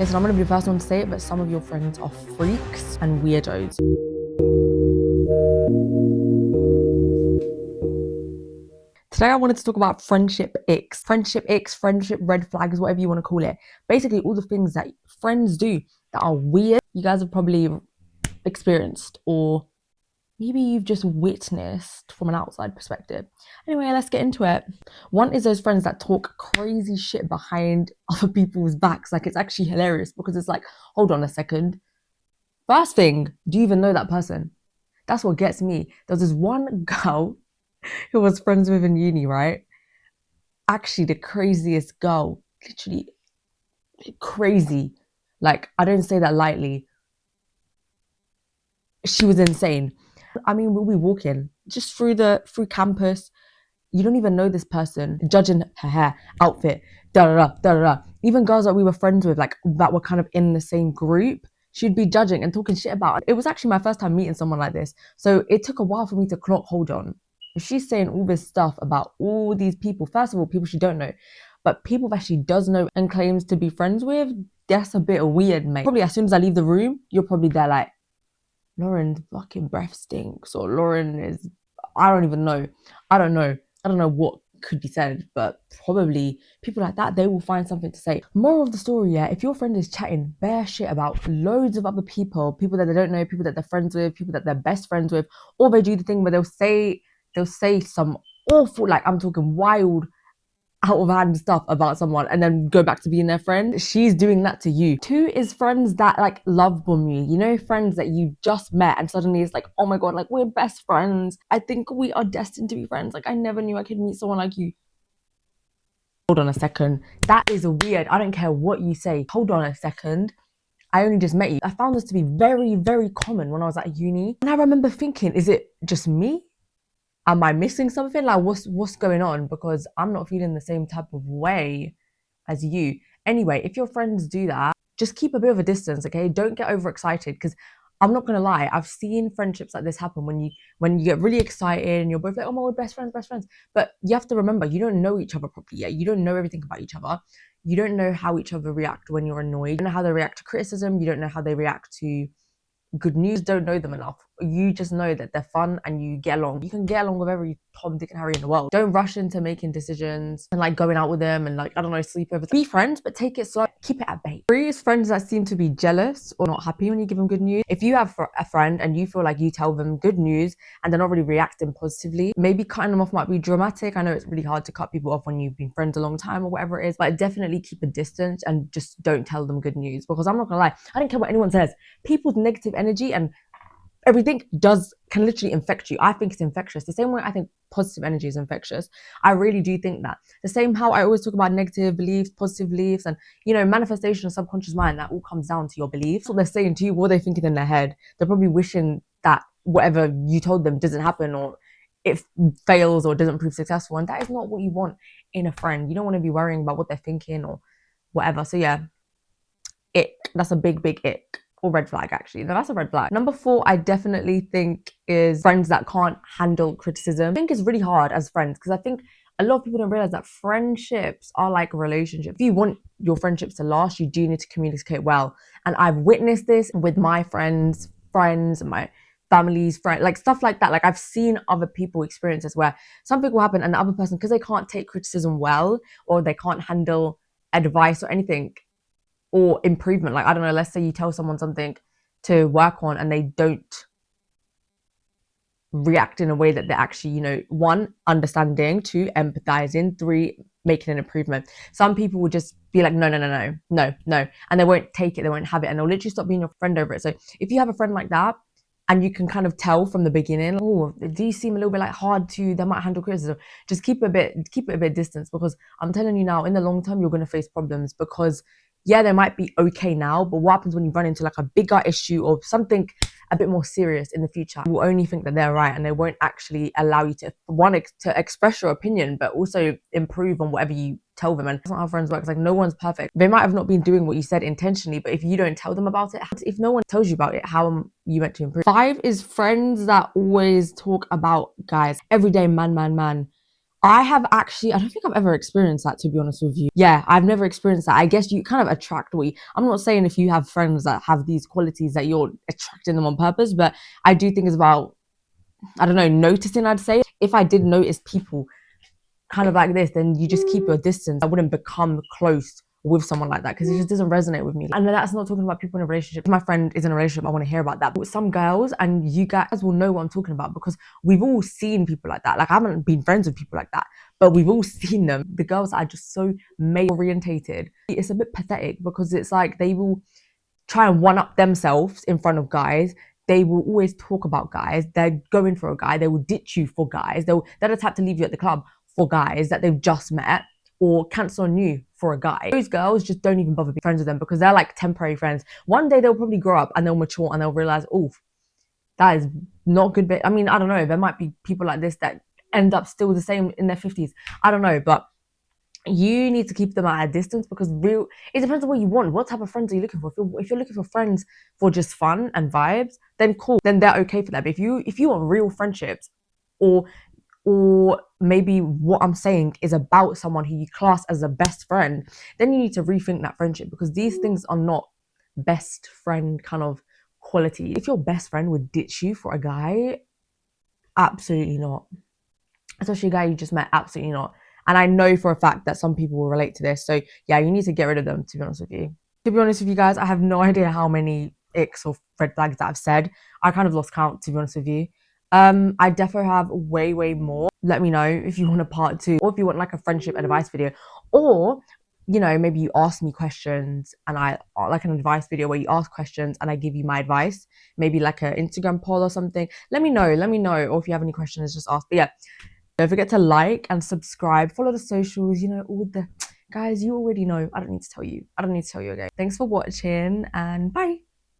Listen, I'm gonna be the first one to say it, but some of your friends are freaks and weirdos. Today I wanted to talk about friendship icks. Friendship icks, friendship red flags, whatever you want to call it. Basically all the things that friends do that are weird, you guys have probably experienced, or maybe you've just witnessed from an outside perspective. Anyway, let's get into it. One is those friends that talk crazy shit behind other people's backs. Like, it's actually hilarious because it's like, hold on a second. First thing, do you even know that person? That's what gets me. There was this one girl who was friends with in uni, right? Actually, the craziest girl, literally crazy. Like, I don't say that lightly. She was insane. I mean, we'll be walking just through campus. You don't even know this person, judging her hair, outfit, da da da da da. Even girls that we were friends with, like that were kind of in the same group, she'd be judging and talking shit about. It was actually my first time meeting someone like this, so it took a while for me to clock. Hold on, if she's saying all this stuff about all these people, first of all, people she don't know, but people that she does know and claims to be friends with, that's a bit weird, mate. Probably as soon as I leave the room, you're probably there like, Lauren's fucking breath stinks, or Lauren is, I don't even know. I don't know. I don't know what could be said, but probably people like that, they will find something to say. Moral of the story, yeah, if your friend is chatting bare shit about loads of other people, people that they don't know, people that they're friends with, people that they're best friends with, or they do the thing where they'll say some awful, like I'm talking wild, out of hand stuff about someone and then go back to being their friend. She's doing that to you. Two is friends that like love bomb you. You know, friends that you just met and suddenly it's like, oh my god, like we're best friends. I think we are destined to be friends. Like I never knew I could meet someone like you. Hold on a second. That is weird. I don't care what you say. Hold on a second. I only just met you. I found this to be very, very common when I was at uni. And I remember thinking, is it just me? Am I missing something? Like what's going on? Because I'm not feeling the same type of way as you. Anyway, if your friends do that, just keep a bit of a distance, okay? Don't get overexcited, because I'm not gonna lie, I've seen friendships like this happen when you get really excited and you're both like, oh my god, best friends, best friends. But you have to remember, you don't know each other properly yet. You don't know everything about each other. You don't know how each other react when you're annoyed. You don't know how they react to criticism. You don't know how they react to good news. Don't know them enough. You just know that they're fun and you get along. You can get along with every Tom, Dick, and Harry in the world. Don't rush into making decisions and like going out with them and like, I don't know, sleep over. Be friends, but take it slow. Keep it at bay. Three is friends that seem to be jealous or not happy when you give them good news. If you have a friend and you feel like you tell them good news and they're not really reacting positively, maybe cutting them off might be dramatic. I know it's really hard to cut people off when you've been friends a long time or whatever it is, but definitely keep a distance and just don't tell them good news, because I'm not gonna lie, I don't care what anyone says. People's negative energy and everything can literally infect you. I think it's infectious. The same way I think positive energy is infectious. I really do think that. The same how I always talk about negative beliefs, positive beliefs, and manifestation of subconscious mind, that all comes down to your beliefs. What they're saying to you, what they're thinking in their head. They're probably wishing that whatever you told them doesn't happen, or it fails or doesn't prove successful. And that is not what you want in a friend. You don't want to be worrying about what they're thinking or whatever. So yeah, ick. That's a big, big ick. Or red flag, actually. No, that's a red flag. Number four, I definitely think is friends that can't handle criticism. I think it's really hard as friends, because I think a lot of people don't realize that friendships are like relationships. If you want your friendships to last, you do need to communicate well. And I've witnessed this with my friends, and my family's friends, like stuff like that. Like I've seen other people experience this where something will happen and the other person, because they can't take criticism well, or they can't handle advice or anything, or improvement. Like, I don't know, let's say you tell someone something to work on and they don't react in a way that they're actually, one, understanding, two, empathizing, three, making an improvement. Some people will just be like, no, no, no, no, no, no. And they won't take it, they won't have it, and they'll literally stop being your friend over it. So if you have a friend like that, and you can kind of tell from the beginning, oh, do you seem a little bit like hard to, they might handle criticism, just keep it a bit distance, because I'm telling you now, in the long term, you're going to face problems, because yeah, they might be okay now, but what happens when you run into like a bigger issue or something a bit more serious in the future? You will only think that they're right, and they won't actually allow you to, one, to express your opinion, but also improve on whatever you tell them. And that's not how friends work. It's like, no one's perfect. They might have not been doing what you said intentionally, but if you don't tell them about it, if no one tells you about it, how are you meant to improve? Five is friends that always talk about guys every day. Man, man, man. I have actually, I don't think I've ever experienced that, to be honest with you. Yeah, I've never experienced that. I guess you kind of attract what you, I'm not saying if you have friends that have these qualities that you're attracting them on purpose, but I do think it's about, I don't know, noticing, I'd say. If I did notice people kind of like this, then you just keep your distance. I wouldn't become close with someone like that because it just doesn't resonate with me. And that's not talking about people in a relationship. If my friend is in a relationship, I want to hear about that. But with some girls, and you guys will know what I'm talking about because we've all seen people like that. Like I haven't been friends with people like that, but we've all seen them. The girls are just so male orientated. It's a bit pathetic because it's like they will try and one up themselves in front of guys. They will always talk about guys. They're going for a guy. They will ditch you for guys. They're the type to leave you at the club for guys that they've just met or cancel on you for a guy. Those girls just don't even bother being friends with them because they're like temporary friends. One day they'll probably grow up and they'll mature and they'll realize, oh, that is not good. But I mean, I don't know. There might be people like this that end up still the same in their 50s. I don't know, but you need to keep them at a distance because it depends on what you want. What type of friends are you looking for? If you're looking for friends for just fun and vibes, then cool, then they're okay for that. But if you want real friendships, or maybe what I'm saying is about someone who you class as a best friend, then you need to rethink that friendship because these things are not best friend kind of quality. If your best friend would ditch you for a guy, absolutely not. Especially a guy you just met, absolutely not. And I know for a fact that some people will relate to this. So yeah, you need to get rid of them, to be honest with you. To be honest with you guys, I have no idea how many icks or red flags that I've said. I kind of lost count, to be honest with you. I definitely have way, way more. Let me know if you want a part two or if you want like a friendship advice video, or maybe you ask me questions and I like an advice video where you ask questions and I give you my advice, maybe like an Instagram poll or something. Let me know. Or if you have any questions, just ask. But yeah, don't forget to like and subscribe, follow the socials, all the guys, you already know. I don't need to tell you again. Thanks for watching and bye.